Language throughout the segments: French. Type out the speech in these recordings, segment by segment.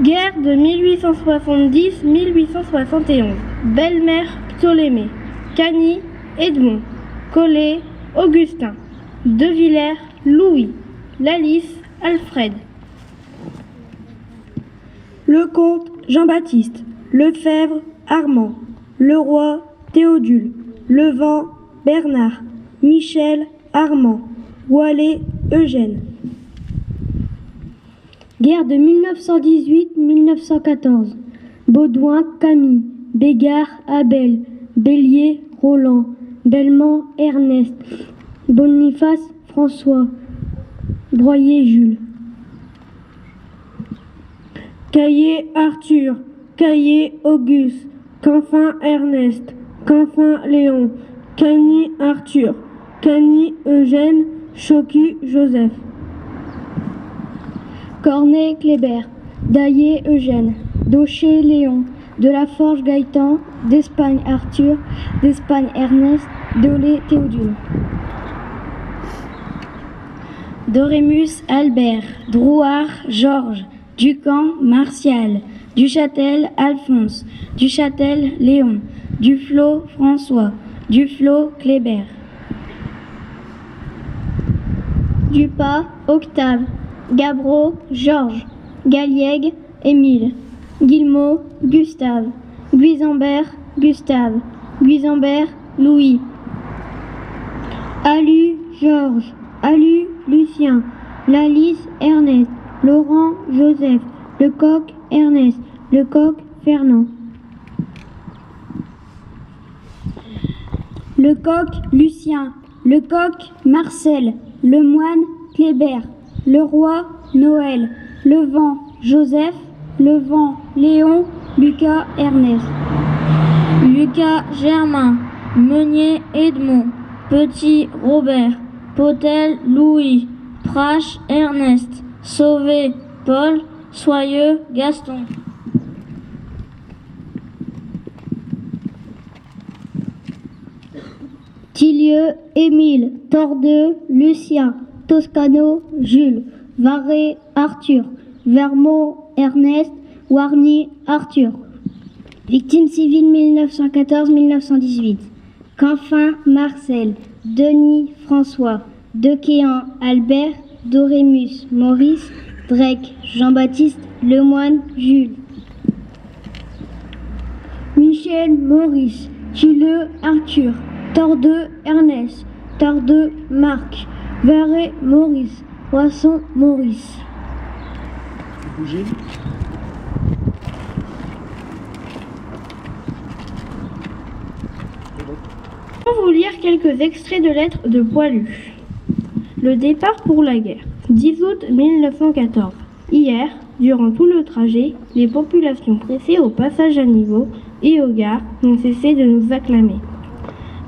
Guerre de 1870-1871. Belle-Mère Ptolémée. Cagny Edmond. Collet Augustin. De Villers Louis. Lalice Alfred. Lecomte Jean-Baptiste. Lefebvre Armand. Leroy Théodule. Levent Bernard. Michel Armand. Wallet Eugène. Guerre de 1918-1914. Baudouin Camille. Bégard Abel. Bélier Roland. Belmont Ernest. Boniface François. Broyer Jules. Caillé Arthur. Caillé Auguste. Canfin Ernest. Canfin Léon. Cagny Arthur. Cagny Eugène. Choqui Joseph. Cornet Kléber. Daillé Eugène. Daucher Léon. Delaforge Gaëtan. d'Espagne Arthur. d'Espagne Ernest. Dolé Théodule. Dorémus Albert. Drouard Georges. Ducamp Martial. Duchâtel Alphonse. Duchâtel Léon. Duflot François. Duflot Kléber. Dupas Octave. Gabreau Georges. Galliègue Émile. Guillemot Gustave. Guisambert Gustave. Guisambert Louis. Alu Georges. Alu Lucien. Lalice Ernest. Laurent Joseph. Lecoq Ernest. Lecoq Fernand. Lecoq Lucien. Lecoq Marcel. Lemoine Kléber. Leroy Noël. Levent Joseph. Levent Léon. Lucas Ernest. Lucas Germain. Meunier Edmond. Petit Robert. Potel Louis. Prache Ernest. Sauvé Paul. Soyeux Gaston. Tillieux Émile. Tordeux Lucien. Toscano Jules. Varé Arthur. Vermont Ernest. Warny Arthur. Victime civile 1914-1918. Canfin Marcel. Denis François. Dequéan Albert. Dorémus Maurice. Drec Jean-Baptiste. Lemoine Jules. Michel Maurice. Tilleux Arthur. Tordeux Ernest. Tordeux Marc. Varé Maurice. Poisson Maurice. Bougez. Je vais vous lire quelques extraits de lettres de Poilu. Le départ pour la guerre. 10 août 1914. Hier, durant tout le trajet, les populations pressées au passage à niveau et aux gares n'ont cessé de nous acclamer.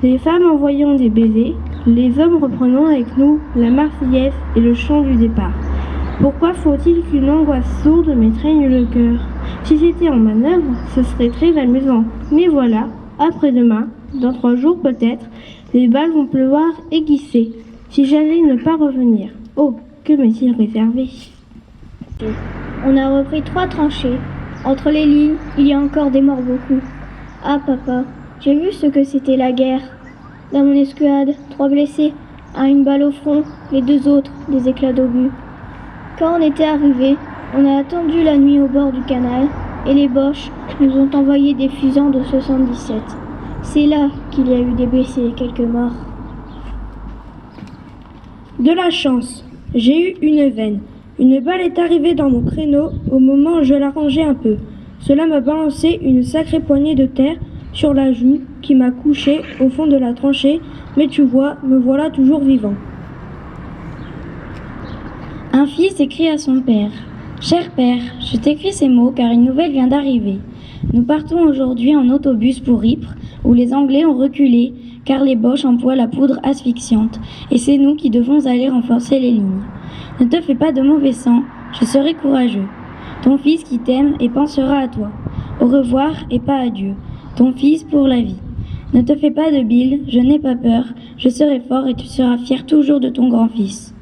Les femmes envoyant des baisers, les hommes reprenant avec nous la Marseillaise et le chant du départ. Pourquoi faut-il qu'une angoisse sourde m'étreigne le cœur? Si j'étais en manœuvre, ce serait très amusant. Mais voilà, après-demain, dans 3 jours peut-être, les balles vont pleuvoir aiguisser. Si j'allais ne pas revenir, oh, que m'est-il réservé? On a repris 3 tranchées. Entre les lignes, il y a encore des morts beaucoup. Ah papa, j'ai vu ce que c'était la guerre. Dans mon escouade, 3 blessés, un une balle au front, les 2 autres, des éclats d'obus. Quand on était arrivés, on a attendu la nuit au bord du canal et les Boches nous ont envoyé des fusils de 77. C'est là qu'il y a eu des blessés et quelques morts. De la chance. J'ai eu une veine. Une balle est arrivée dans mon créneau au moment où je l'arrangeais un peu. Cela m'a balancé une sacrée poignée de terre sur la joue qui m'a couché au fond de la tranchée, mais tu vois, me voilà toujours vivant. Un fils écrit à son père. Cher père, je t'écris ces mots car une nouvelle vient d'arriver. Nous partons aujourd'hui en autobus pour Ypres, où les Anglais ont reculé, car les Boches emploient la poudre asphyxiante, et c'est nous qui devons aller renforcer les lignes. Ne te fais pas de mauvais sang, je serai courageux. Ton fils qui t'aime et pensera à toi. Au revoir et pas adieu. Ton fils pour la vie. Ne te fais pas de bile, je n'ai pas peur, je serai fort et tu seras fier toujours de ton grand-fils.